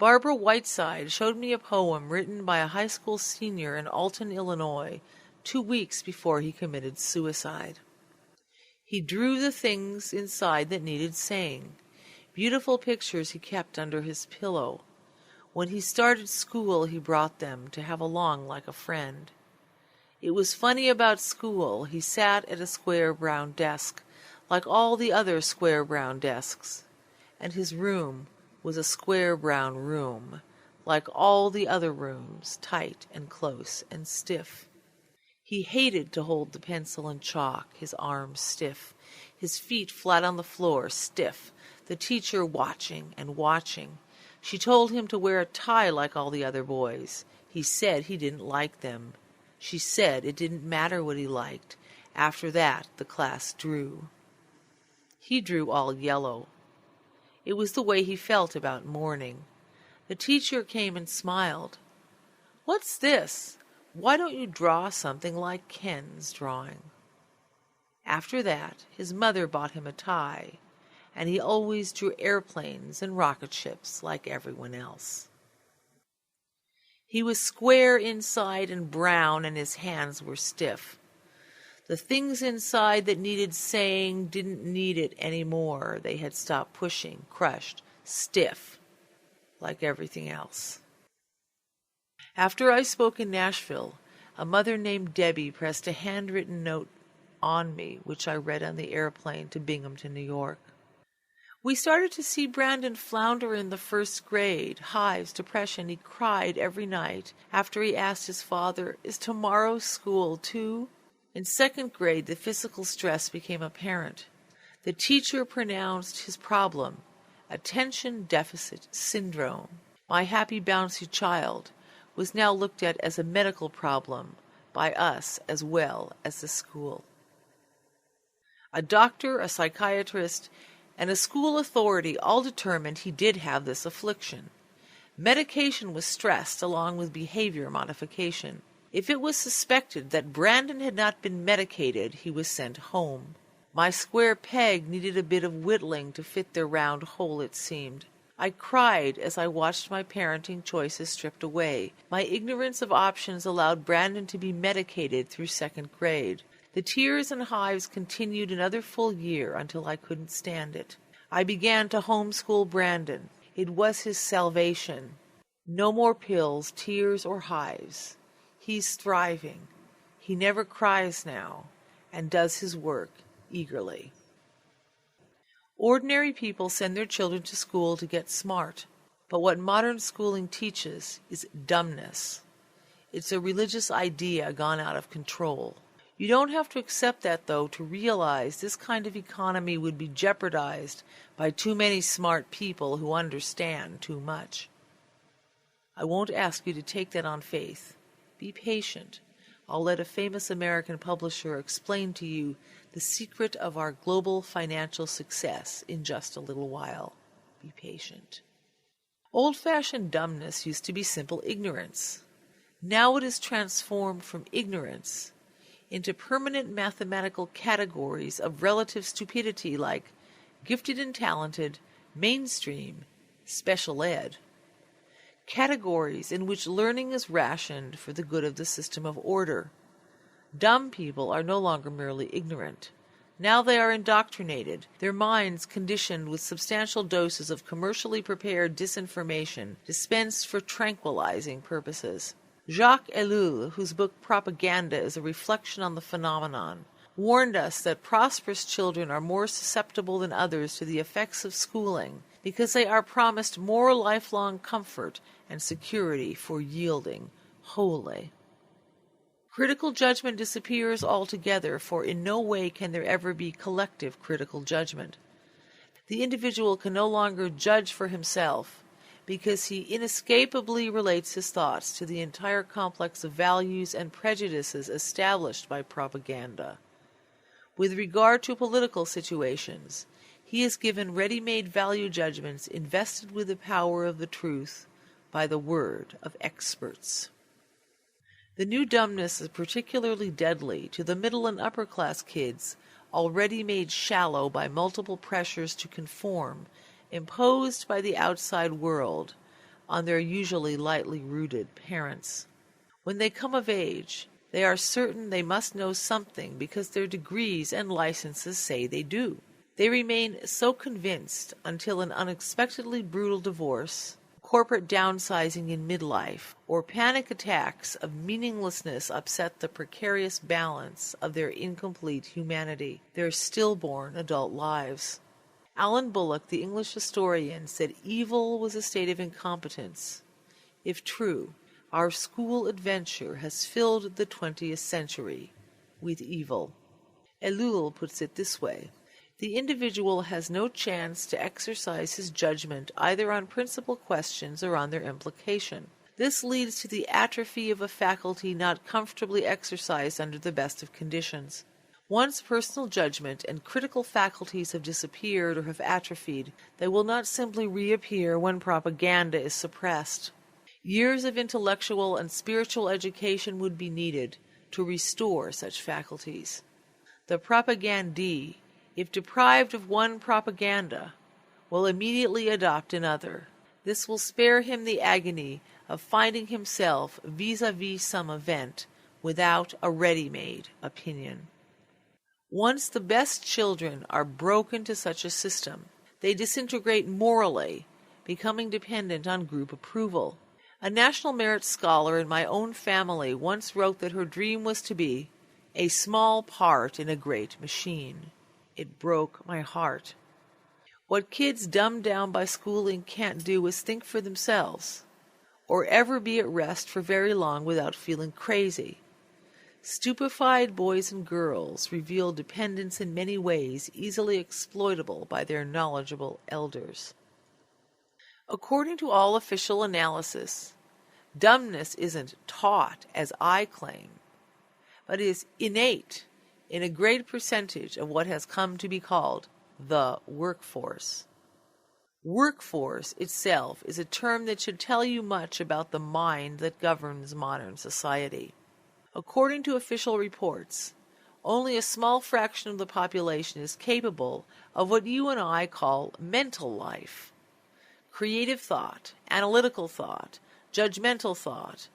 Barbara Whiteside showed me a poem written by a high school senior in Alton, Illinois, 2 weeks before he committed suicide. He drew the things inside that needed saying, beautiful pictures he kept under his pillow. When he started school, he brought them to have along like a friend. It was funny about school. He sat at a square brown desk, like all the other square brown desks, and his room was a square brown room, like all the other rooms, tight and close and stiff. He hated to hold the pencil and chalk, his arms stiff, his feet flat on the floor, stiff, the teacher watching and watching. She told him to wear a tie like all the other boys. He said he didn't like them. She said it didn't matter what he liked. After that, the class drew. He drew all yellow. It was the way he felt about mourning. The teacher came and smiled. "What's this? Why don't you draw something like Ken's drawing?" After that, his mother bought him a tie, and he always drew airplanes and rocket ships like everyone else. He was square inside and brown, and his hands were stiff. The things inside that needed saying didn't need it anymore. They had stopped pushing, crushed, stiff, like everything else. After I spoke in Nashville, a mother named Debbie pressed a handwritten note on me, which I read on the airplane to Binghamton, New York. We started to see Brandon flounder in the first grade, hives, depression. He cried every night after he asked his father, "Is tomorrow school too?" In second grade, the physical stress became apparent. The teacher pronounced his problem attention deficit syndrome. My happy, bouncy child was now looked at as a medical problem by us as well as the school. A doctor, a psychiatrist, and a school authority all determined he did have this affliction. Medication was stressed along with behavior modification. If it was suspected that Brandon had not been medicated, he was sent home. My square peg needed a bit of whittling to fit their round hole, it seemed. I cried as I watched my parenting choices stripped away. My ignorance of options allowed Brandon to be medicated through second grade. The tears and hives continued another full year until I couldn't stand it. I began to homeschool Brandon. It was his salvation. No more pills, tears, or hives. He's thriving. He never cries now and does his work eagerly. Ordinary people send their children to school to get smart, but what modern schooling teaches is dumbness. It's a religious idea gone out of control. You don't have to accept that, though, to realize this kind of economy would be jeopardized by too many smart people who understand too much. I won't ask you to take that on faith. Be patient. I'll let a famous American publisher explain to you the secret of our global financial success in just a little while. Be patient. Old-fashioned dumbness used to be simple ignorance. Now it is transformed from ignorance into permanent mathematical categories of relative stupidity like gifted and talented, mainstream, special ed. Categories in which learning is rationed for the good of the system of order. Dumb people are no longer merely ignorant. Now they are indoctrinated, their minds conditioned with substantial doses of commercially prepared disinformation dispensed for tranquilizing purposes. Jacques Ellul, whose book Propaganda is a reflection on the phenomenon, warned us that prosperous children are more susceptible than others to the effects of schooling because they are promised more lifelong comfort and security for yielding wholly. Critical judgment disappears altogether, for in no way can there ever be collective critical judgment. The individual can no longer judge for himself because he inescapably relates his thoughts to the entire complex of values and prejudices established by propaganda. With regard to political situations, he is given ready-made value judgments invested with the power of the truth by the word of experts. The new dumbness is particularly deadly to the middle and upper-class kids already made shallow by multiple pressures to conform, imposed by the outside world, on their usually lightly rooted parents. When they come of age, they are certain they must know something because their degrees and licenses say they do. They remain so convinced until an unexpectedly brutal divorce, corporate downsizing in midlife, or panic attacks of meaninglessness upset the precarious balance of their incomplete humanity, their stillborn adult lives. Alan Bullock, the English historian, said evil was a state of incompetence. If true, our school adventure has filled the 20th century with evil. Ellul puts it this way: the individual has no chance to exercise his judgment either on principal questions or on their implication. This leads to the atrophy of a faculty not comfortably exercised under the best of conditions. Once personal judgment and critical faculties have disappeared or have atrophied, they will not simply reappear when propaganda is suppressed. Years of intellectual and spiritual education would be needed to restore such faculties. The propagandee, if deprived of one propaganda, will immediately adopt another. This will spare him the agony of finding himself vis-à-vis some event without a ready-made opinion. Once the best children are broken to such a system, they disintegrate morally, becoming dependent on group approval. A National Merit Scholar in my own family once wrote that her dream was to be a small part in a great machine. It broke my heart. What kids dumbed down by schooling can't do is think for themselves, or ever be at rest for very long without feeling crazy. Stupefied boys and girls reveal dependence in many ways easily exploitable by their knowledgeable elders. According to all official analysis, dumbness isn't taught, as I claim, but is innate in a great percentage of what has come to be called the workforce. Workforce itself is a term that should tell you much about the mind that governs modern society. According to official reports, only a small fraction of the population is capable of what you and I call mental life. Creative thought, analytical thought, judgmental thought,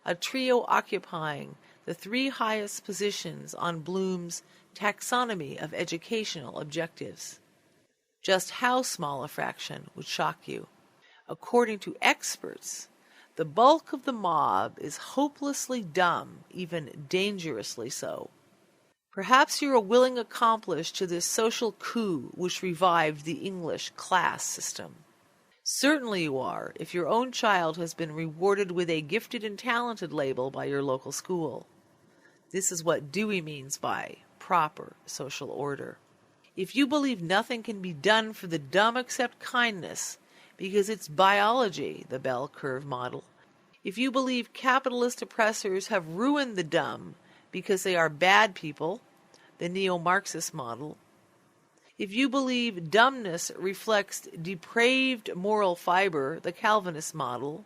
a trio occupying the three highest positions on Bloom's taxonomy of educational objectives. Just how small a fraction would shock you. According to experts, the bulk of the mob is hopelessly dumb, even dangerously so. Perhaps you're a willing accomplice to this social coup which revived the English class system. Certainly you are, if your own child has been rewarded with a gifted and talented label by your local school. This is what Dewey means by proper social order. If you believe nothing can be done for the dumb except kindness, because it's biology, the bell curve model. If you believe capitalist oppressors have ruined the dumb because they are bad people, the neo-Marxist model. If you believe dumbness reflects depraved moral fiber, the Calvinist model,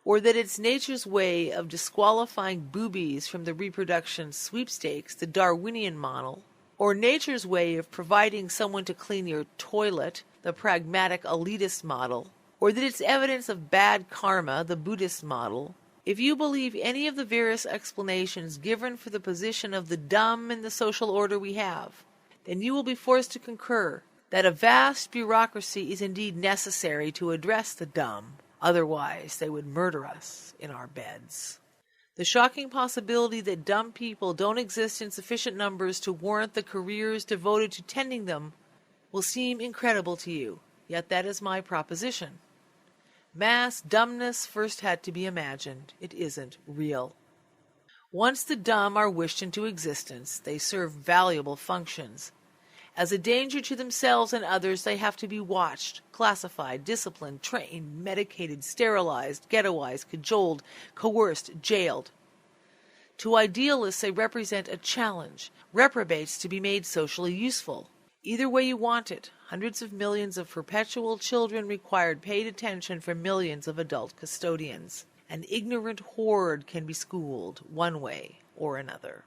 or that it's nature's way of disqualifying boobies from the reproduction sweepstakes, the Darwinian model, or nature's way of providing someone to clean your toilet, the pragmatic elitist model, or that it's evidence of bad karma, the Buddhist model, if you believe any of the various explanations given for the position of the dumb in the social order we have, then you will be forced to concur that a vast bureaucracy is indeed necessary to address the dumb, otherwise they would murder us in our beds. The shocking possibility that dumb people don't exist in sufficient numbers to warrant the careers devoted to tending them will seem incredible to you, yet that is my proposition. Mass dumbness first had to be imagined. It isn't real. Once the dumb are wished into existence, they serve valuable functions. As a danger to themselves and others, they have to be watched, classified, disciplined, trained, medicated, sterilized, ghettoized, cajoled, coerced, jailed. To idealists, they represent a challenge, reprobates to be made socially useful. Either way you want it, hundreds of millions of perpetual children required paid attention from millions of adult custodians. An ignorant horde can be schooled one way or another.